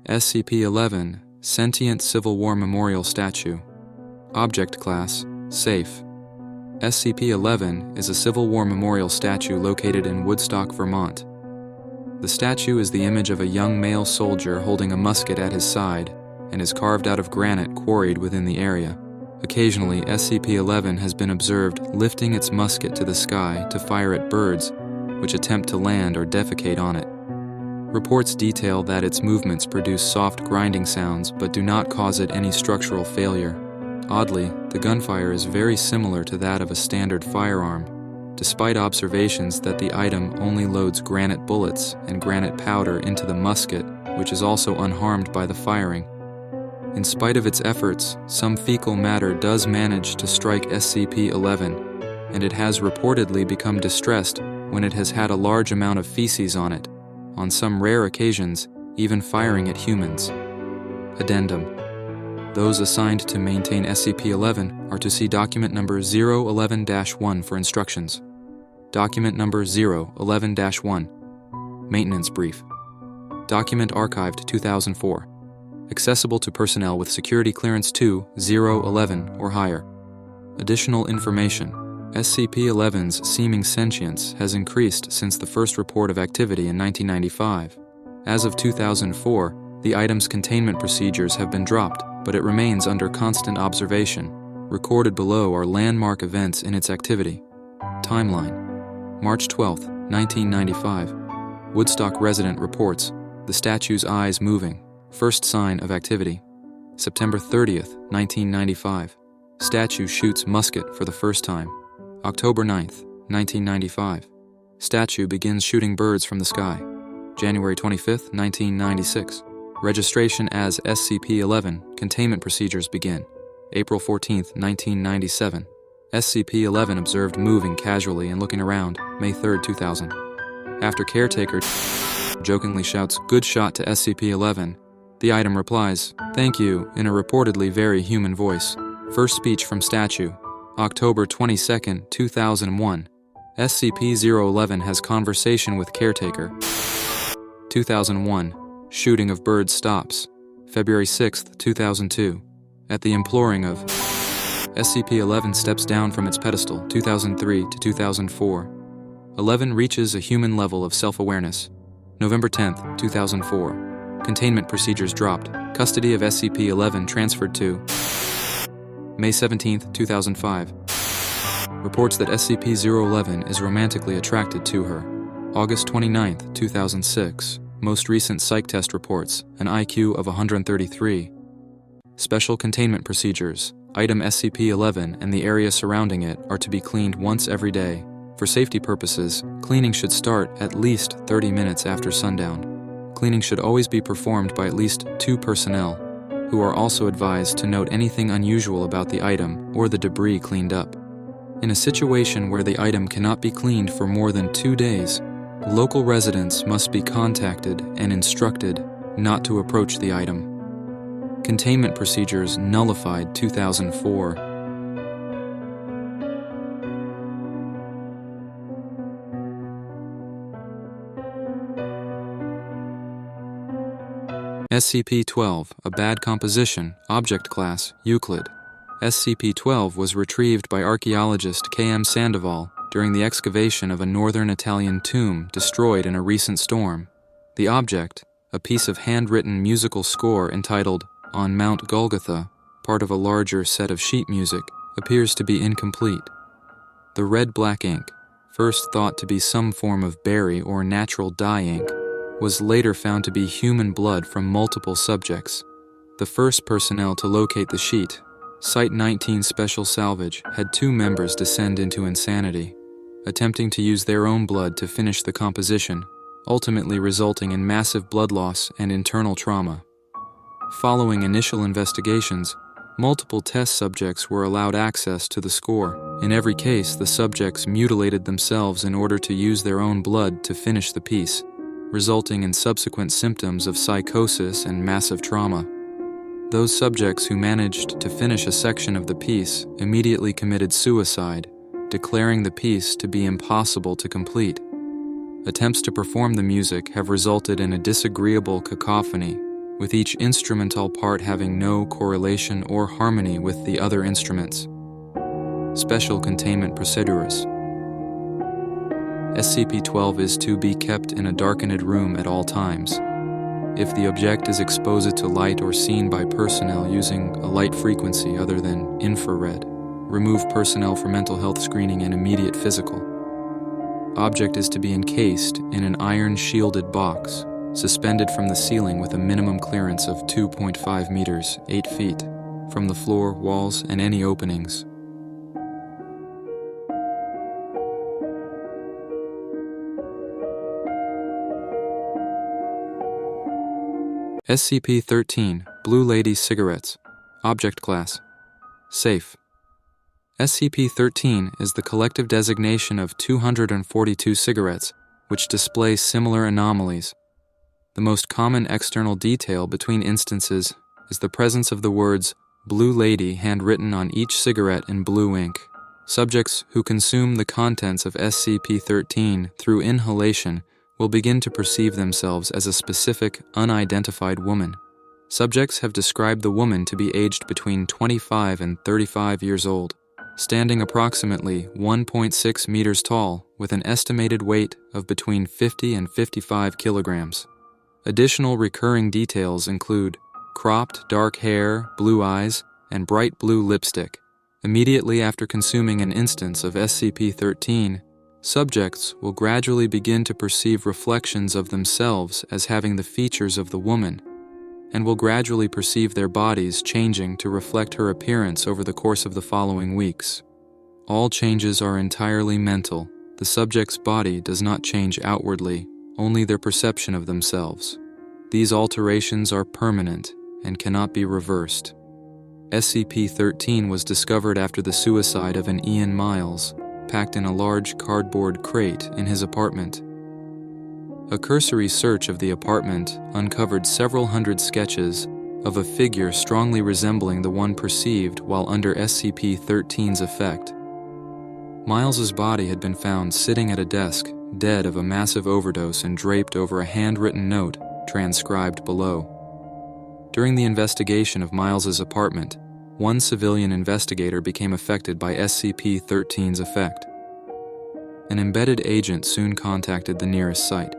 SCP-11 Sentient Civil War Memorial Statue. Object Class Safe. SCP-11 is a Civil War memorial statue located in Woodstock, Vermont. The statue is the image of a young male soldier holding a musket at his side and is carved out of granite quarried within the area. Occasionally, SCP-11 has been observed lifting its musket to the sky to fire at birds which attempt to land or defecate on it. Reports detail that its movements produce soft grinding sounds but do not cause it any structural failure. Oddly, the gunfire is very similar to that of a standard firearm, despite observations that the item only loads granite bullets and granite powder into the musket, which is also unharmed by the firing. In spite of its efforts, some fecal matter does manage to strike SCP-11, and it has reportedly become distressed when it has had a large amount of feces on it, on some rare occasions even firing at humans. Addendum. Those assigned to maintain SCP-11 are to see document number 011-1 for instructions. Document number 011-1. Maintenance Brief. Document archived 2004. Accessible to personnel with security clearance 2-011 or higher. Additional information. SCP-11's seeming sentience has increased since the first report of activity in 1995. As of 2004, the item's containment procedures have been dropped, but it remains under constant observation. Recorded below are landmark events in its activity. Timeline. March 12, 1995. Woodstock resident reports the statue's eyes moving. First sign of activity. September 30th, 1995. Statue shoots musket for the first time. October 9th, 1995. Statue begins shooting birds from the sky. January 25th, 1996. Registration as SCP-11. Containment procedures begin. April 14th, 1997. SCP-11 observed moving casually and looking around. May 3rd, 2000. After caretaker jokingly shouts, "Good shot" to SCP-11, the item replies, "Thank you," in a reportedly very human voice. First speech from statue. October 22nd, 2001. SCP-011 has conversation with caretaker. 2001. Shooting of birds stops. February 6th, 2002. At the imploring of SCP-11 steps down from its pedestal, 2003 to 2004. 11 reaches a human level of self-awareness. November 10th, 2004. Containment procedures dropped. Custody of SCP-11 transferred to May 17th, 2005. Reports that SCP-011 is romantically attracted to her. August 29th, 2006. Most recent psych test reports, an IQ of 133. Special containment procedures. Item SCP-11 and the area surrounding it are to be cleaned once every day. For safety purposes, cleaning should start at least 30 minutes after sundown. Cleaning should always be performed by at least 2 personnel, who are also advised to note anything unusual about the item or the debris cleaned up. In a situation where the item cannot be cleaned for more than 2 days, local residents must be contacted and instructed not to approach the item. Containment procedures nullified 2004. SCP-12, a bad composition, object class, Euclid. SCP-12 was retrieved by archaeologist K.M. Sandoval during the excavation of a northern Italian tomb destroyed in a recent storm. The object, a piece of handwritten musical score entitled On Mount Golgotha, part of a larger set of sheet music, appears to be incomplete. The red-black ink, first thought to be some form of berry or natural dye ink, was later found to be human blood from multiple subjects. The first personnel to locate the sheet, Site 19 Special Salvage, had 2 members descend into insanity, attempting to use their own blood to finish the composition, ultimately resulting in massive blood loss and internal trauma. Following initial investigations, multiple test subjects were allowed access to the score. In every case, the subjects mutilated themselves in order to use their own blood to finish the piece, resulting in subsequent symptoms of psychosis and massive trauma. Those subjects who managed to finish a section of the piece immediately committed suicide, declaring the piece to be impossible to complete. Attempts to perform the music have resulted in a disagreeable cacophony, with each instrumental part having no correlation or harmony with the other instruments. Special containment procedures. SCP-12 is to be kept in a darkened room at all times. If the object is exposed to light or seen by personnel using a light frequency other than infrared, remove personnel for mental health screening and immediate physical. Object is to be encased in an iron-shielded box, suspended from the ceiling with a minimum clearance of 2.5 meters, 8 feet, from the floor, walls, and any openings. SCP-13, Blue Lady Cigarettes. Object Class: Safe. SCP-13 is the collective designation of 242 cigarettes, which display similar anomalies. The most common external detail between instances is the presence of the words Blue Lady handwritten on each cigarette in blue ink. Subjects who consume the contents of SCP-13 through inhalation will begin to perceive themselves as a specific, unidentified woman. Subjects have described the woman to be aged between 25 and 35 years old, standing approximately 1.6 meters tall with an estimated weight of between 50 and 55 kilograms. Additional recurring details include cropped dark hair, blue eyes, and bright blue lipstick. Immediately after consuming an instance of SCP-13, subjects will gradually begin to perceive reflections of themselves as having the features of the woman, and will gradually perceive their bodies changing to reflect her appearance over the course of the following weeks. All changes are entirely mental. The subject's body does not change outwardly, only their perception of themselves. These alterations are permanent and cannot be reversed. SCP-13 was discovered after the suicide of an Ian Miles, packed in a large cardboard crate in his apartment. A cursory search of the apartment uncovered several hundred sketches of a figure strongly resembling the one perceived while under SCP-13's effect. Miles's body had been found sitting at a desk, dead of a massive overdose and draped over a handwritten note transcribed below. During the investigation of Miles's apartment, one civilian investigator became affected by SCP-13's effect. An embedded agent soon contacted the nearest site.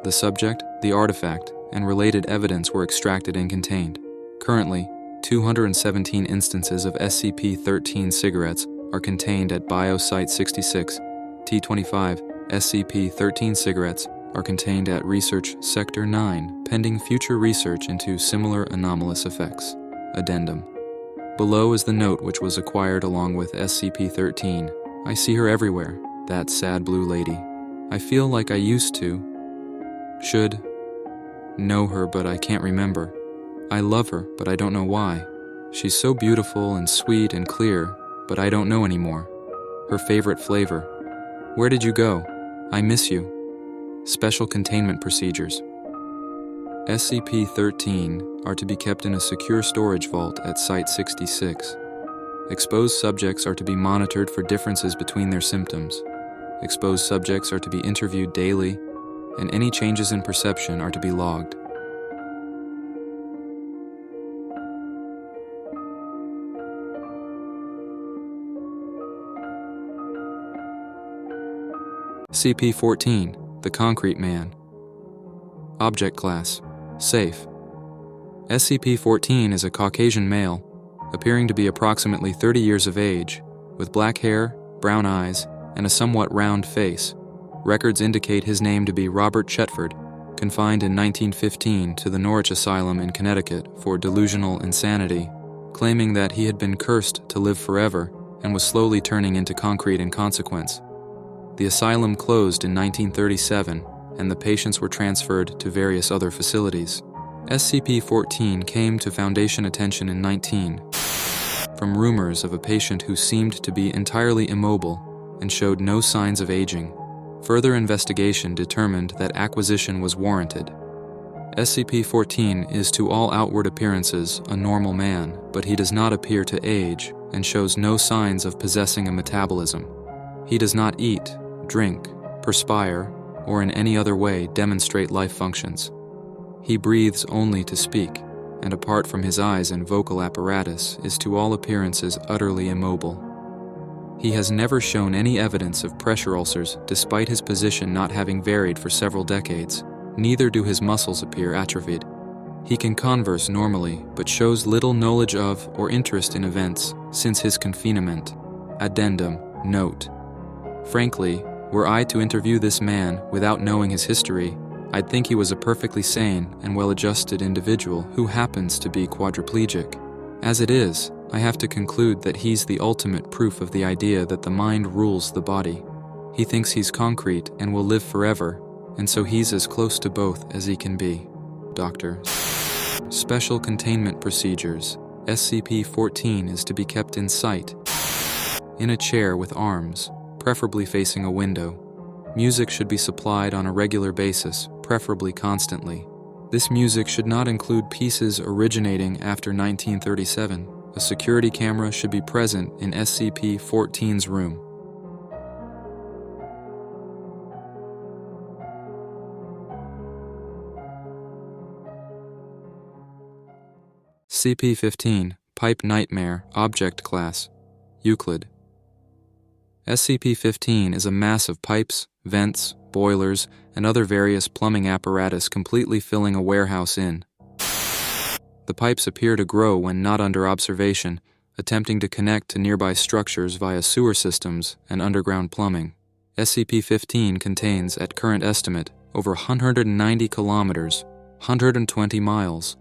The subject, the artifact, and related evidence were extracted and contained. Currently, 217 instances of SCP-13 cigarettes are contained at Biosite 66. T25 SCP-13 cigarettes are contained at Research Sector 9, pending future research into similar anomalous effects. Addendum. Below is the note which was acquired along with SCP-13. I see her everywhere, that sad blue lady. I feel like I used to. Should know her, but I can't remember. I love her, but I don't know why. She's so beautiful and sweet and clear, but I don't know anymore. Her favorite flavor. Where did you go? I miss you. Special containment procedures. SCP-13 are to be kept in a secure storage vault at Site-66. Exposed subjects are to be monitored for differences between their symptoms. Exposed subjects are to be interviewed daily, and any changes in perception are to be logged. SCP-14, the Concrete Man. Object Class: Safe. SCP-14 is a Caucasian male, appearing to be approximately 30 years of age, with black hair, brown eyes, and a somewhat round face. Records indicate his name to be Robert Chetford, confined in 1915 to the Norwich Asylum in Connecticut for delusional insanity, claiming that he had been cursed to live forever and was slowly turning into concrete in consequence. The asylum closed in 1937, and the patients were transferred to various other facilities. SCP-14 came to Foundation attention in 19 from rumors of a patient who seemed to be entirely immobile and showed no signs of aging. Further investigation determined that acquisition was warranted. SCP-14 is to all outward appearances a normal man, but he does not appear to age and shows no signs of possessing a metabolism. He does not eat, drink, perspire, or in any other way demonstrate life functions. He breathes only to speak. and apart from his eyes and vocal apparatus, is to all appearances utterly immobile. He has never shown any evidence of pressure ulcers despite his position not having varied for several decades. Neither do his muscles appear atrophied. He can converse normally, but shows little knowledge of or interest in events since his confinement. Addendum, note. Frankly, were I to interview this man without knowing his history, I'd think he was a perfectly sane and well-adjusted individual who happens to be quadriplegic. As it is, I have to conclude that he's the ultimate proof of the idea that the mind rules the body. He thinks he's concrete and will live forever, and so he's as close to both as he can be. Dr. Special Containment Procedures. SCP-14 is to be kept in sight, in a chair with arms, preferably facing a window. Music should be supplied on a regular basis, preferably constantly. This music should not include pieces originating after 1937. A security camera should be present in SCP-14's room. CP-15, Pipe Nightmare, Object Class, Euclid. SCP-15 is a mass of pipes, vents, boilers, and other various plumbing apparatus completely filling a warehouse inn. The pipes appear to grow when not under observation, attempting to connect to nearby structures via sewer systems and underground plumbing. SCP-15 contains, at current estimate, over 190 kilometers, 120 miles,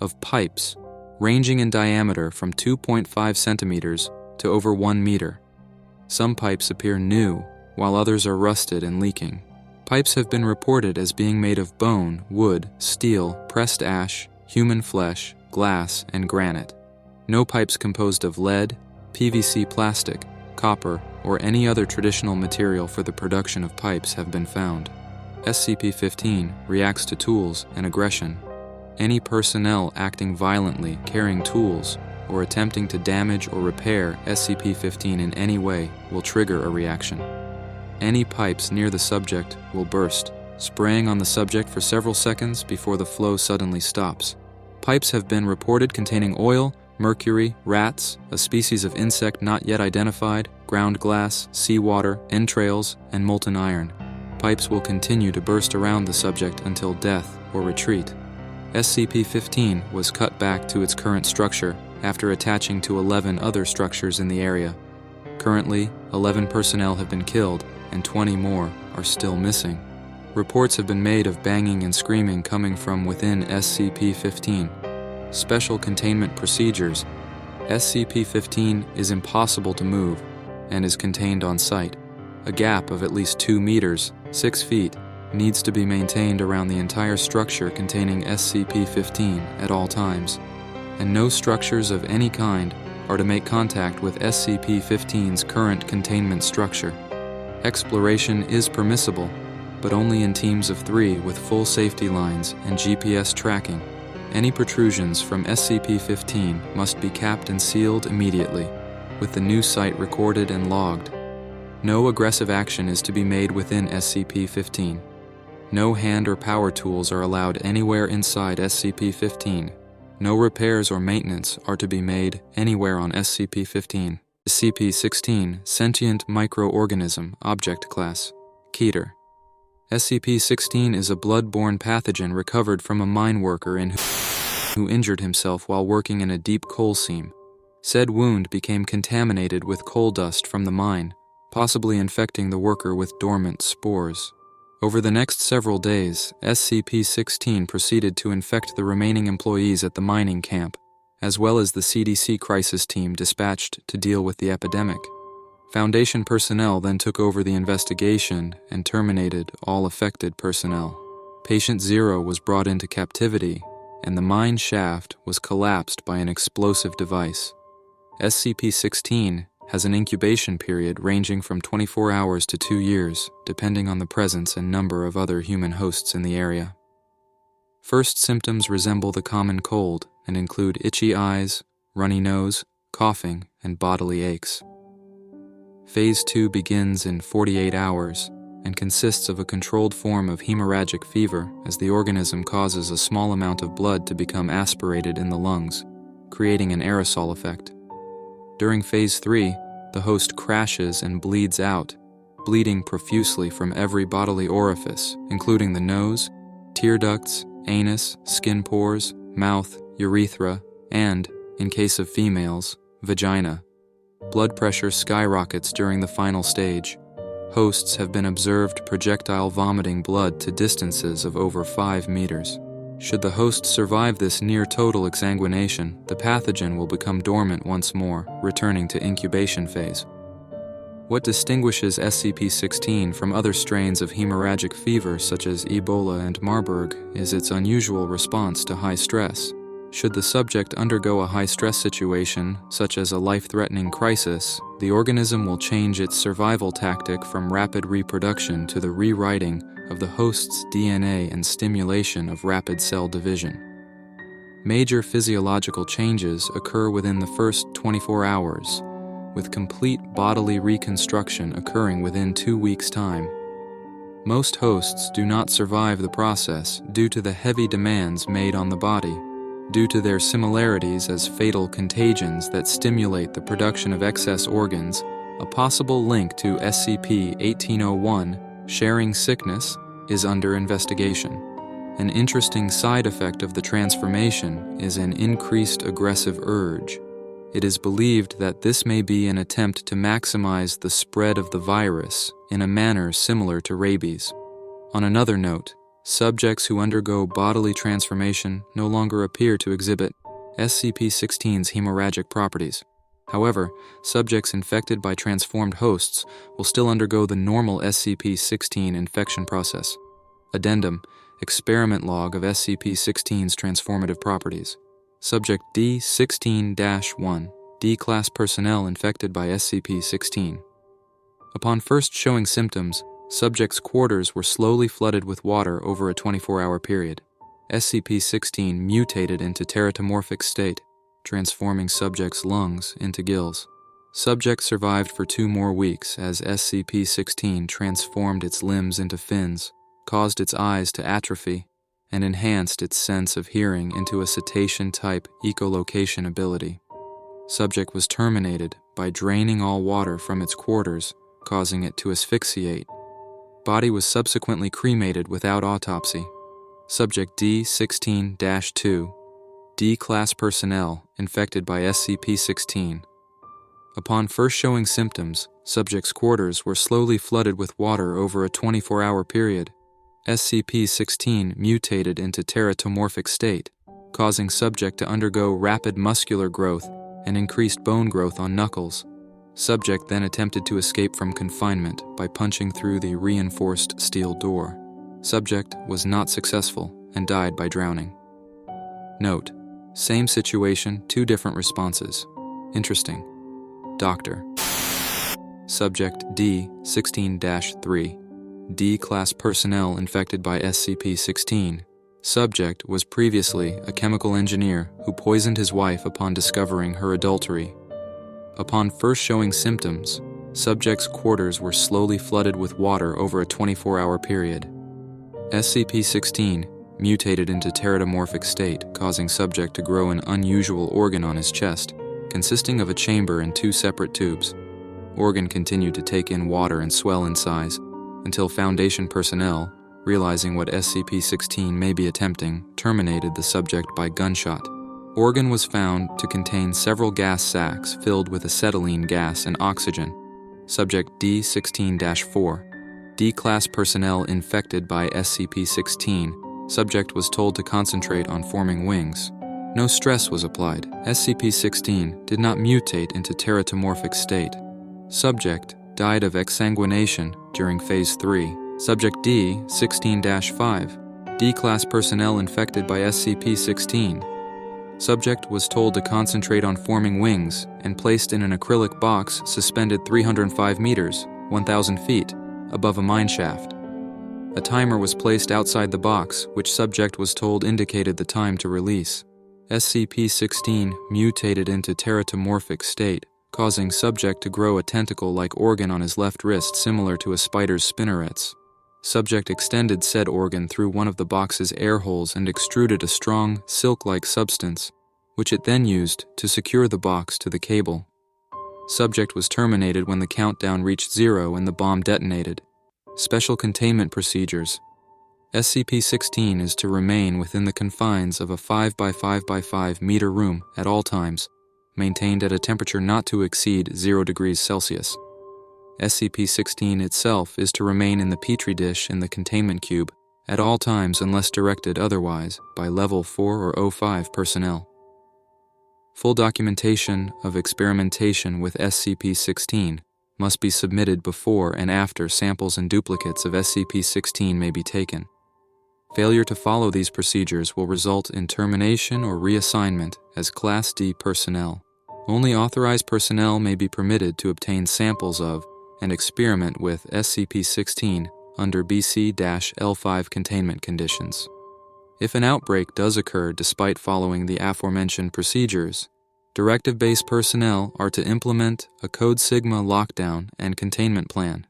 of pipes, ranging in diameter from 2.5 centimeters to over 1 meter. Some pipes appear new, while others are rusted and leaking. Pipes have been reported as being made of bone, wood, steel, pressed ash, human flesh, glass, and granite. No pipes composed of lead, PVC plastic, copper, or any other traditional material for the production of pipes have been found. SCP-15 reacts to tools and aggression. Any personnel acting violently, carrying tools, or attempting to damage or repair SCP-15 in any way will trigger a reaction. Any pipes near the subject will burst, spraying on the subject for several seconds before the flow suddenly stops. Pipes have been reported containing oil, mercury, rats, a species of insect not yet identified, ground glass, seawater, entrails, and molten iron. Pipes will continue to burst around the subject until death or retreat. SCP-15 was cut back to its current structure after attaching to 11 other structures in the area. Currently, 11 personnel have been killed and 20 more are still missing. Reports have been made of banging and screaming coming from within SCP-15. Special Containment Procedures. SCP-15 is impossible to move and is contained on site. A gap of at least 2 meters, 6 feet, needs to be maintained around the entire structure containing SCP-15 at all times, and no structures of any kind are to make contact with SCP-15's current containment structure. Exploration is permissible, but only in teams of 3 with full safety lines and GPS tracking. Any protrusions from SCP-15 must be capped and sealed immediately, with the new site recorded and logged. No aggressive action is to be made within SCP-15. No hand or power tools are allowed anywhere inside SCP-15. No repairs or maintenance are to be made anywhere on SCP-15. SCP-16, Sentient Microorganism, Object Class, Keter. SCP-16 is a blood-borne pathogen recovered from a mine worker who injured himself while working in a deep coal seam. Said wound became contaminated with coal dust from the mine, possibly infecting the worker with dormant spores. Over the next several days, SCP-16 proceeded to infect the remaining employees at the mining camp, as well as the CDC crisis team dispatched to deal with the epidemic. Foundation personnel then took over the investigation and terminated all affected personnel. Patient 0 was brought into captivity, and the mine shaft was collapsed by an explosive device. SCP-16 has an incubation period ranging from 24 hours to 2 years, depending on the presence and number of other human hosts in the area. First symptoms resemble the common cold and include itchy eyes, runny nose, coughing, and bodily aches. Phase 2 begins in 48 hours and consists of a controlled form of hemorrhagic fever as the organism causes a small amount of blood to become aspirated in the lungs, creating an aerosol effect. During Phase 3, the host crashes and bleeds out, bleeding profusely from every bodily orifice, including the nose, tear ducts, anus, skin pores, mouth, urethra, and, in case of females, vagina. Blood pressure skyrockets during the final stage. Hosts have been observed projectile vomiting blood to distances of over 5 meters. Should the host survive this near-total exsanguination, the pathogen will become dormant once more, returning to incubation phase. What distinguishes SCP-16 from other strains of hemorrhagic fever such as Ebola and Marburg is its unusual response to high stress. Should the subject undergo a high-stress situation, such as a life-threatening crisis, the organism will change its survival tactic from rapid reproduction to the rewriting of the host's DNA and stimulation of rapid cell division. Major physiological changes occur within the first 24 hours, with complete bodily reconstruction occurring within 2 weeks' time. Most hosts do not survive the process due to the heavy demands made on the body, due to their similarities as fatal contagions that stimulate the production of excess organs. A possible link to SCP-1801, sharing sickness, is under investigation. An interesting side effect of the transformation is an increased aggressive urge. It is believed that this may be an attempt to maximize the spread of the virus in a manner similar to rabies. On another note, subjects who undergo bodily transformation no longer appear to exhibit SCP-16's hemorrhagic properties. However, subjects infected by transformed hosts will still undergo the normal SCP-16 infection process. Addendum: Experiment log of SCP-16's transformative properties. Subject D-16-1, D-Class personnel infected by SCP-16. Upon first showing symptoms, subjects' quarters were slowly flooded with water over a 24-hour period. SCP-16 mutated into teratomorphic state, transforming subjects' lungs into gills. Subject survived for 2 more weeks as SCP-16 transformed its limbs into fins, caused its eyes to atrophy, and enhanced its sense of hearing into a cetacean-type echolocation ability. Subject was terminated by draining all water from its quarters, causing it to asphyxiate. Body was subsequently cremated without autopsy. Subject D-16-2, D-Class personnel infected by SCP-16. Upon first showing symptoms, subject's quarters were slowly flooded with water over a 24-hour period. SCP-16 mutated into teratomorphic state, causing subject to undergo rapid muscular growth and increased bone growth on knuckles. Subject then attempted to escape from confinement by punching through the reinforced steel door. Subject was not successful and died by drowning. Note: same situation, 2 different responses. Interesting. Doctor. Subject D-16-3. D-Class personnel infected by SCP-16. Subject was previously a chemical engineer who poisoned his wife upon discovering her adultery. Upon first showing symptoms, subject's quarters were slowly flooded with water over a 24-hour period. SCP-16 mutated into teratomorphic state, causing subject to grow an unusual organ on his chest, consisting of a chamber and 2 separate tubes. Organ continued to take in water and swell in size, until Foundation personnel, realizing what SCP-16 may be attempting, terminated the subject by gunshot. Organ was found to contain several gas sacs filled with acetylene gas and oxygen. Subject D-16-4. D-Class personnel infected by SCP-16. Subject was told to concentrate on forming wings. No stress was applied. SCP-16 did not mutate into teratomorphic state. Subject died of exsanguination during Phase 3. Subject D-16-5. D-Class personnel infected by SCP-16. Subject was told to concentrate on forming wings and placed in an acrylic box suspended 305 meters, 1,000 feet, above a mine shaft. A timer was placed outside the box, which subject was told indicated the time to release. SCP-16 mutated into teratomorphic state, causing subject to grow a tentacle-like organ on his left wrist similar to a spider's spinnerets. Subject extended said organ through one of the box's air holes and extruded a strong, silk-like substance, which it then used to secure the box to the cable. Subject was terminated when the countdown reached 0 and the bomb detonated. Special containment procedures. SCP-16 is to remain within the confines of a 5 by 5 by 5 meter room at all times, maintained at a temperature not to exceed 0 degrees Celsius. SCP-16 itself is to remain in the petri dish in the containment cube at all times unless directed otherwise by Level 4 or O5 personnel. Full documentation of experimentation with SCP-16 must be submitted before and after samples and duplicates of SCP-16 may be taken. Failure to follow these procedures will result in termination or reassignment as Class D personnel. Only authorized personnel may be permitted to obtain samples of and experiment with SCP-16 under BC-L5 containment conditions. If an outbreak does occur despite following the aforementioned procedures, Directive-based personnel are to implement a Code Sigma lockdown and containment plan.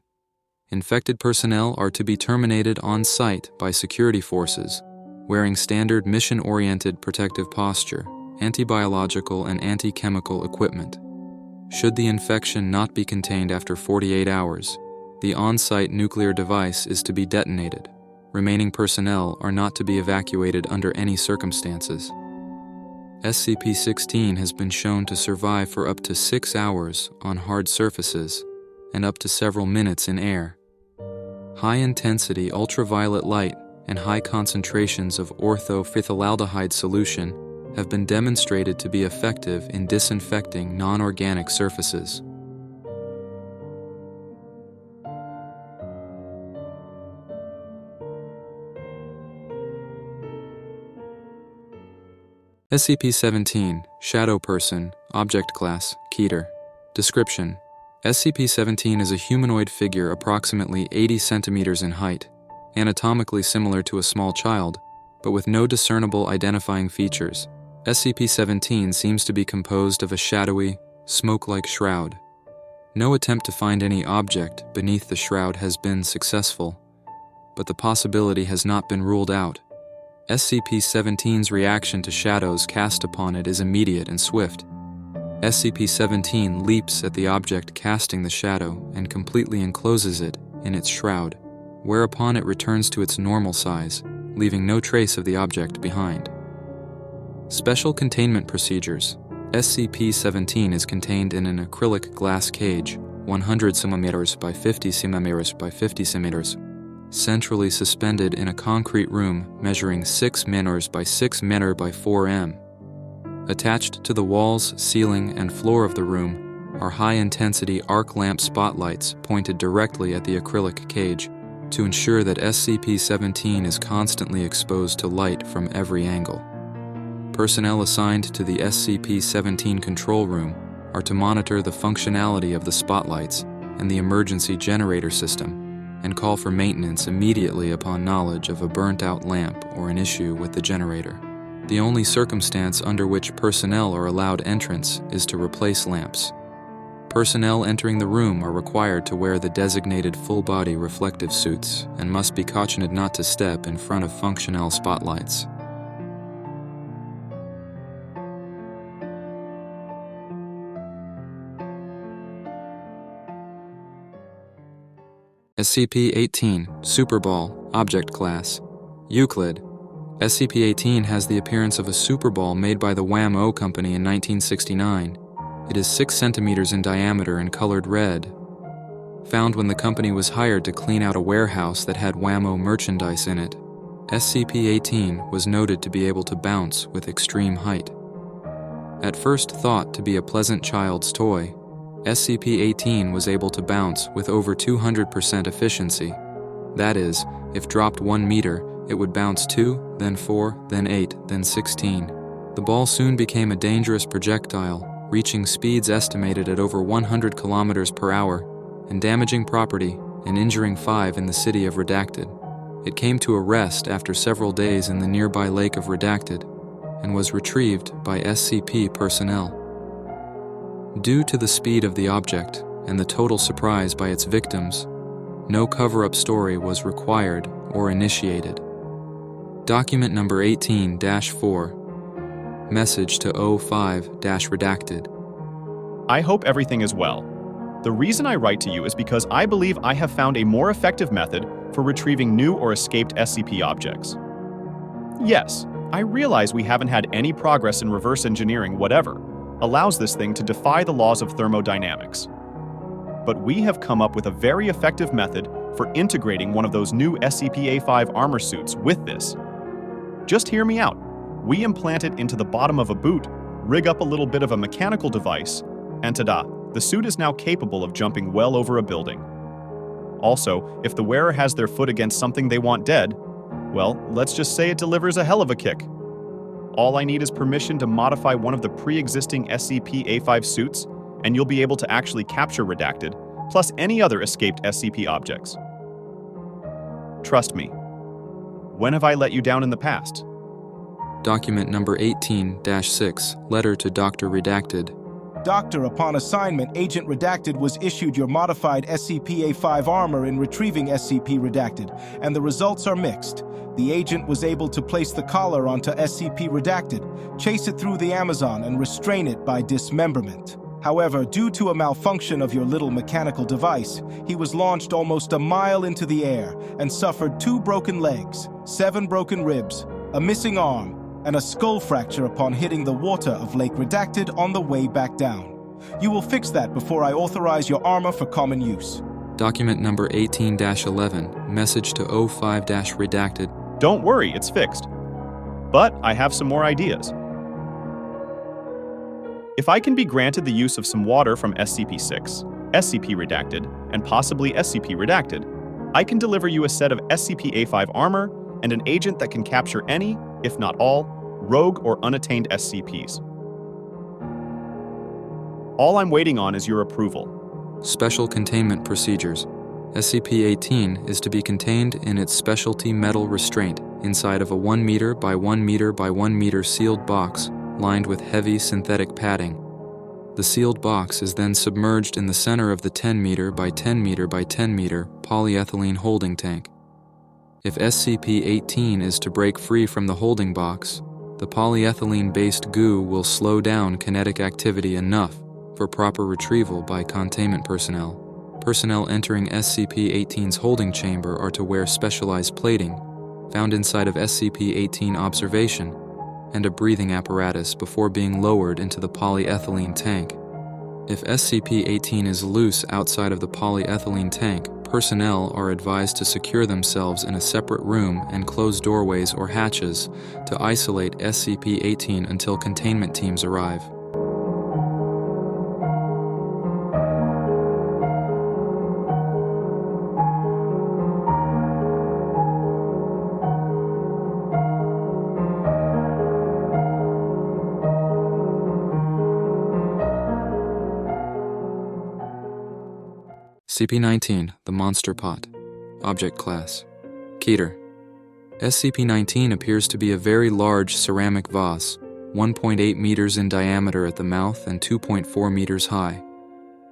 Infected personnel are to be terminated on site by security forces, wearing standard mission-oriented protective posture, anti-biological and anti-chemical equipment. Should the infection not be contained after 48 hours, the on-site nuclear device is to be detonated. Remaining personnel are not to be evacuated under any circumstances. SCP-16 has been shown to survive for up to 6 hours on hard surfaces and up to several minutes in air. High-intensity ultraviolet light and high concentrations of ortho-phthalaldehyde solution have been demonstrated to be effective in disinfecting non-organic surfaces. SCP-17, Shadow Person, Object Class, Keter. Description: SCP-17 is a humanoid figure approximately 80 centimeters in height, anatomically similar to a small child, but with no discernible identifying features. SCP-17 seems to be composed of a shadowy, smoke-like shroud. No attempt to find any object beneath the shroud has been successful, but the possibility has not been ruled out. SCP-17's reaction to shadows cast upon it is immediate and swift. SCP-17 leaps at the object casting the shadow and completely encloses it in its shroud, whereupon it returns to its normal size, leaving no trace of the object behind. Special containment procedures. SCP-17 is contained in an acrylic glass cage, 100 cm by 50 cm by 50 cm, centrally suspended in a concrete room measuring 6 mm by 6 mm by 4 m. Attached to the walls, ceiling, and floor of the room are high-intensity arc lamp spotlights pointed directly at the acrylic cage to ensure that SCP-17 is constantly exposed to light from every angle. Personnel assigned to the SCP-17 control room are to monitor the functionality of the spotlights and the emergency generator system, and call for maintenance immediately upon knowledge of a burnt-out lamp or an issue with the generator. The only circumstance under which personnel are allowed entrance is to replace lamps. Personnel entering the room are required to wear the designated full-body reflective suits and must be cautioned not to step in front of functional spotlights. SCP-18, Superball, Object Class, Euclid. SCP-18 has the appearance of a superball made by the Wham-O Company in 1969. It is 6 centimeters in diameter and colored red. Found when the company was hired to clean out a warehouse that had Wham-O merchandise in it. SCP-18 was noted to be able to bounce with extreme height. At first thought to be a pleasant child's toy, SCP-18 was able to bounce with over 200% efficiency. That is, if dropped 1 meter, it would bounce 2, then 4, then 8, then 16. The ball soon became a dangerous projectile, reaching speeds estimated at over 100 kilometers per hour, and damaging property and injuring 5 in the city of Redacted. It came to a rest after several days in the nearby lake of Redacted, and was retrieved by SCP personnel. Due to the speed of the object and the total surprise by its victims, no cover-up story was required or initiated. Document number 18-4. Message to O5-redacted. I hope everything is well. The reason I write to you is because I believe I have found a more effective method for retrieving new or escaped SCP objects. Yes, I realize we haven't had any progress in reverse engineering whatever allows this thing to defy the laws of thermodynamics. But we have come up with a very effective method for integrating one of those new SCP-A5 armor suits with this. Just hear me out. We implant it into the bottom of a boot, rig up a little bit of a mechanical device, and ta-da, the suit is now capable of jumping well over a building. Also, if the wearer has their foot against something they want dead, well, let's just say it delivers a hell of a kick. All I need is permission to modify one of the pre-existing SCP-A5 suits, and you'll be able to actually capture Redacted, plus any other escaped SCP objects. Trust me. When have I let you down in the past? Document number 18-6. Letter to Dr. Redacted. Doctor, upon assignment, Agent Redacted was issued your modified SCP-A5 armor in retrieving SCP Redacted, and the results are mixed. The agent was able to place the collar onto SCP Redacted, chase it through the Amazon, and restrain it by dismemberment. However, due to a malfunction of your little mechanical device, he was launched almost a mile into the air and suffered 2 broken legs, 7 broken ribs, a missing arm, and a skull fracture upon hitting the water of Lake Redacted on the way back down. You will fix that before I authorize your armor for common use. Document number 18-11. Message to O5-redacted. Don't worry, it's fixed. But I have some more ideas. If I can be granted the use of some water from SCP-6, SCP Redacted, and possibly SCP Redacted, I can deliver you a set of SCP-A5 armor and an agent that can capture any, if not all, rogue or unattained SCPs. All I'm waiting on is your approval. Special containment procedures. SCP-18 is to be contained in its specialty metal restraint inside of a 1 meter by 1 meter by 1 meter sealed box lined with heavy synthetic padding. The sealed box is then submerged in the center of the 10 meter by 10 meter by 10 meter polyethylene holding tank. If SCP-18 is to break free from the holding box, the polyethylene-based goo will slow down kinetic activity enough for proper retrieval by containment personnel. Personnel entering SCP-18's holding chamber are to wear specialized plating found inside of SCP-18 observation and a breathing apparatus before being lowered into the polyethylene tank. If SCP-18 is loose outside of the polyethylene tank, personnel are advised to secure themselves in a separate room and close doorways or hatches to isolate SCP-18 until containment teams arrive. SCP-19, the Monster Pot. Object Class: Keter. SCP-19 appears to be a very large ceramic vase, 1.8 meters in diameter at the mouth and 2.4 meters high.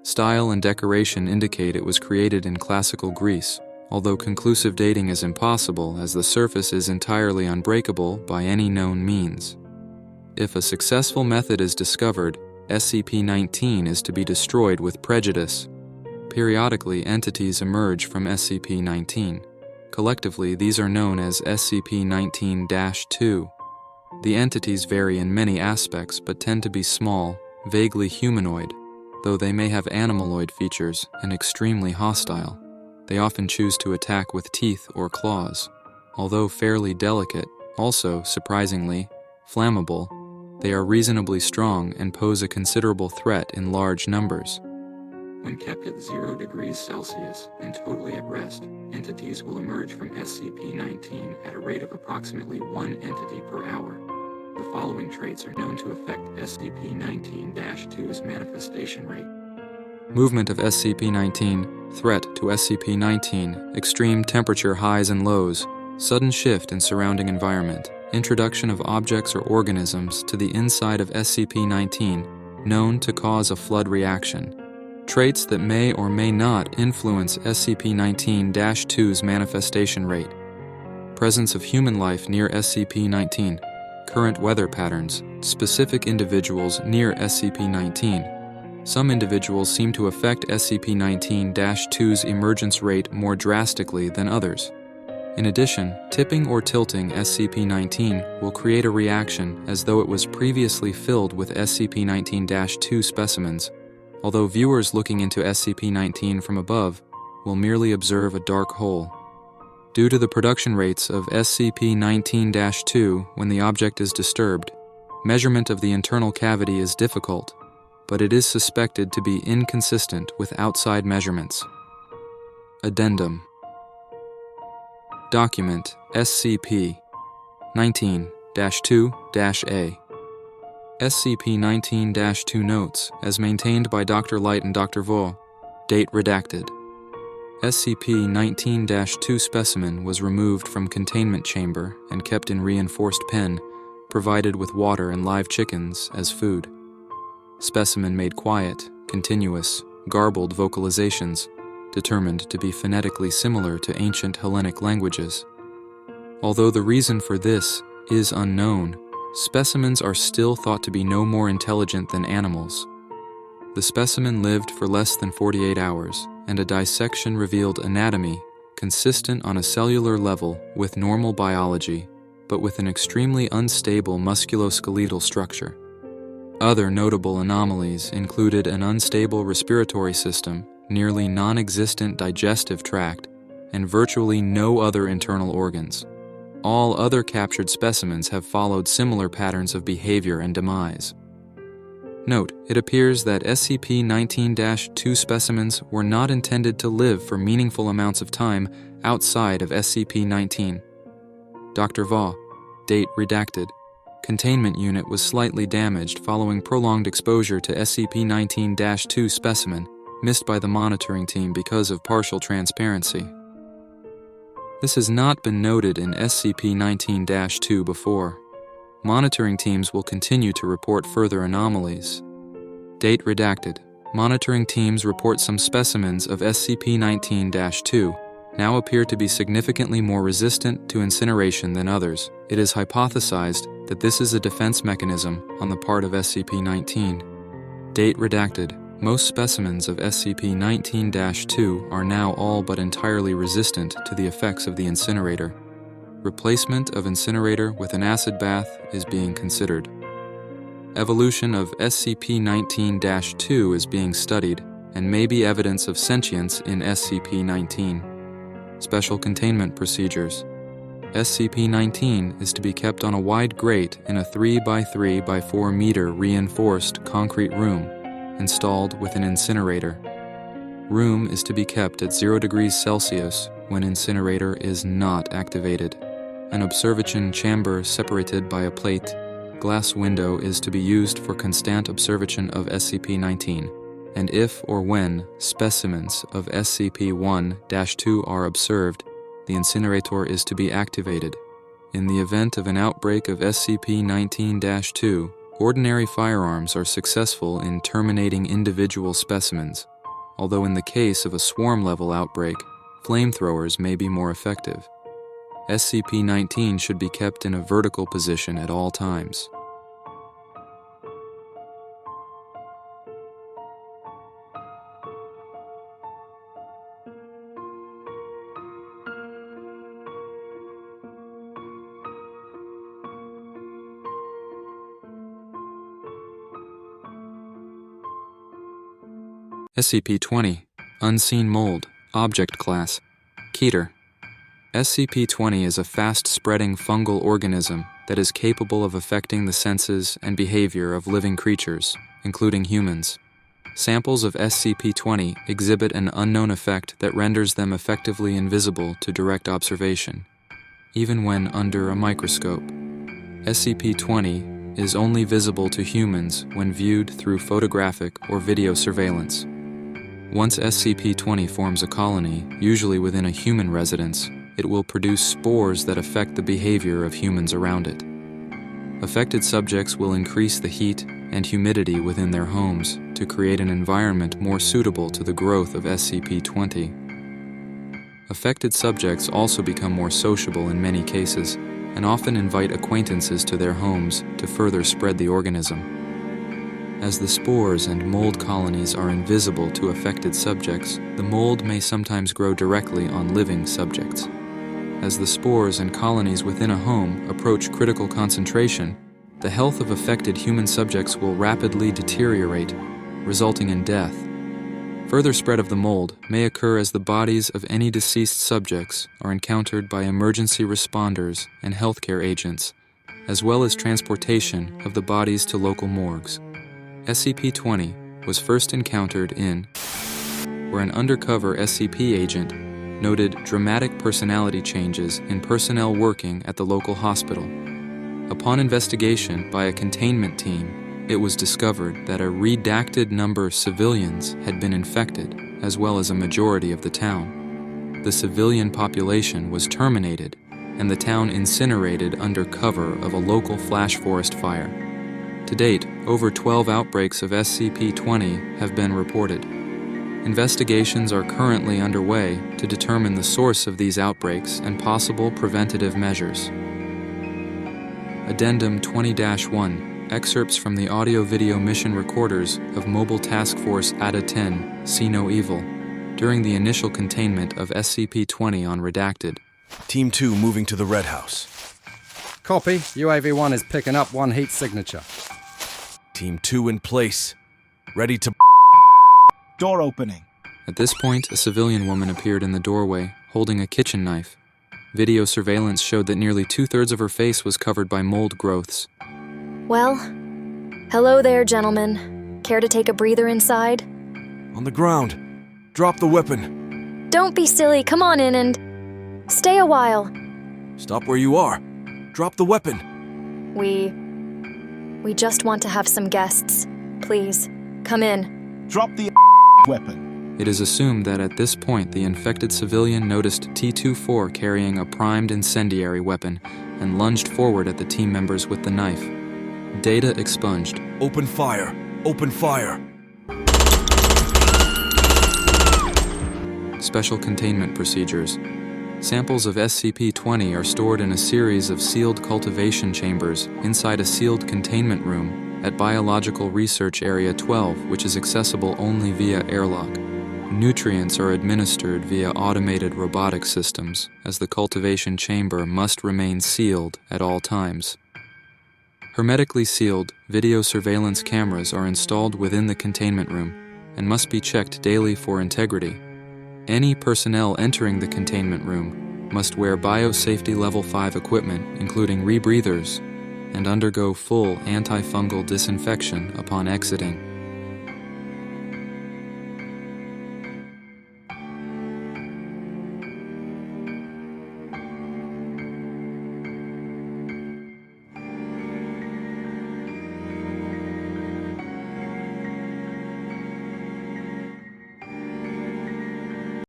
Style and decoration indicate it was created in classical Greece, although conclusive dating is impossible as the surface is entirely unbreakable by any known means. If a successful method is discovered, SCP-19 is to be destroyed with prejudice. Periodically, entities emerge from SCP-19. Collectively, these are known as SCP-19-2. The entities vary in many aspects but tend to be small, vaguely humanoid, though they may have animaloid features and extremely hostile. They often choose to attack with teeth or claws. Although fairly delicate, also, surprisingly, flammable, they are reasonably strong and pose a considerable threat in large numbers. When kept at 0 degrees Celsius and totally at rest, entities will emerge from SCP-19 at a rate of approximately 1 entity per hour. The following traits are known to affect SCP-19-2's manifestation rate. Movement of SCP-19, threat to SCP-19, extreme temperature highs and lows, sudden shift in surrounding environment, introduction of objects or organisms to the inside of SCP-19, known to cause a flood reaction. Traits that may or may not influence SCP-19-2's manifestation rate. Presence of human life near SCP-19. Current weather patterns. Specific individuals near SCP-19. Some individuals seem to affect SCP-19-2's emergence rate more drastically than others. In addition, tipping or tilting SCP-19 will create a reaction as though it was previously filled with SCP-19-2 specimens, although viewers looking into SCP-19 from above will merely observe a dark hole. Due to the production rates of SCP-19-2 when the object is disturbed, measurement of the internal cavity is difficult, but it is suspected to be inconsistent with outside measurements. Addendum. Document SCP-19-2-A. SCP-19-2 Notes, as maintained by Dr. Light and Dr. Vo. Date redacted. SCP-19-2 specimen was removed from containment chamber and kept in reinforced pen, provided with water and live chickens as food. Specimen made quiet, continuous, garbled vocalizations, determined to be phonetically similar to ancient Hellenic languages. Although the reason for this is unknown, specimens are still thought to be no more intelligent than animals. The specimen lived for less than 48 hours, and a dissection revealed anatomy consistent on a cellular level with normal biology, but with an extremely unstable musculoskeletal structure. Other notable anomalies included an unstable respiratory system, nearly non-existent digestive tract, and virtually no other internal organs. All other captured specimens have followed similar patterns of behavior and demise. Note, it appears that SCP-19-2 specimens were not intended to live for meaningful amounts of time outside of SCP-19. Dr. Va. Date redacted. Containment unit was slightly damaged following prolonged exposure to SCP-19-2 specimen, missed by the monitoring team because of partial transparency. This has not been noted in SCP-19-2 before. Monitoring teams will continue to report further anomalies. Date redacted. Monitoring teams report some specimens of SCP-19-2 now appear to be significantly more resistant to incineration than others. It is hypothesized that this is a defense mechanism on the part of SCP-19. Date redacted. Most specimens of SCP-19-2 are now all but entirely resistant to the effects of the incinerator. Replacement of incinerator with an acid bath is being considered. Evolution of SCP-19-2 is being studied and may be evidence of sentience in SCP-19. Special containment procedures. SCP-19 is to be kept on a wide grate in a 3x3 by 4 meter reinforced concrete room installed with an incinerator. Room is to be kept at 0 degrees Celsius when incinerator is not activated. An observation chamber separated by a plate glass window is to be used for constant observation of SCP-19, and if or when specimens of SCP-1-2 are observed, the incinerator is to be activated. In the event of an outbreak of SCP-19-2, ordinary firearms are successful in terminating individual specimens, although in the case of a swarm-level outbreak, flamethrowers may be more effective. SCP-19 should be kept in a vertical position at all times. SCP-20, Unseen Mold, Object Class, Keter. SCP-20 is a fast-spreading fungal organism that is capable of affecting the senses and behavior of living creatures, including humans. Samples of SCP-20 exhibit an unknown effect that renders them effectively invisible to direct observation, even when under a microscope. SCP-20 is only visible to humans when viewed through photographic or video surveillance. Once SCP-20 forms a colony, usually within a human residence, it will produce spores that affect the behavior of humans around it. Affected subjects will increase the heat and humidity within their homes to create an environment more suitable to the growth of SCP-20. Affected subjects also become more sociable in many cases and often invite acquaintances to their homes to further spread the organism. As the spores and mold colonies are invisible to affected subjects, the mold may sometimes grow directly on living subjects. As the spores and colonies within a home approach critical concentration, the health of affected human subjects will rapidly deteriorate, resulting in death. Further spread of the mold may occur as the bodies of any deceased subjects are encountered by emergency responders and healthcare agents, as well as transportation of the bodies to local morgues. SCP-20 was first encountered in where an undercover SCP agent noted dramatic personality changes in personnel working at the local hospital. Upon investigation by a containment team, it was discovered that a redacted number of civilians had been infected, as well as a majority of the town. The civilian population was terminated, and the town incinerated under cover of a local flash forest fire. To date, over 12 outbreaks of SCP-20 have been reported. Investigations are currently underway to determine the source of these outbreaks and possible preventative measures. Addendum 20-1, excerpts from the audio-video mission recorders of Mobile Task Force ATA-10, See No Evil, during the initial containment of SCP-20 on Redacted. Team 2 moving to the Red House. Copy. UAV-1 is picking up one heat signature. Team 2 in place. Ready to... Door opening. At this point, a civilian woman appeared in the doorway, holding a kitchen knife. Video surveillance showed that nearly 2/3 of her face was covered by mold growths. Well, hello there, gentlemen. Care to take a breather inside? On the ground. Drop the weapon. Don't be silly, come on in and stay a while. Stop where you are. Drop the weapon. We just want to have some guests. Please, come in. Drop the weapon. It is assumed that at this point the infected civilian noticed T-24 carrying a primed incendiary weapon and lunged forward at the team members with the knife. Data expunged. Open fire. Open fire. Special containment procedures. Samples of SCP-20 are stored in a series of sealed cultivation chambers inside a sealed containment room at Biological Research Area 12, which is accessible only via airlock. Nutrients are administered via automated robotic systems, as the cultivation chamber must remain sealed at all times. Hermetically sealed video surveillance cameras are installed within the containment room and must be checked daily for integrity. Any personnel entering the containment room must wear Biosafety Level 5 equipment, including rebreathers, and undergo full antifungal disinfection upon exiting.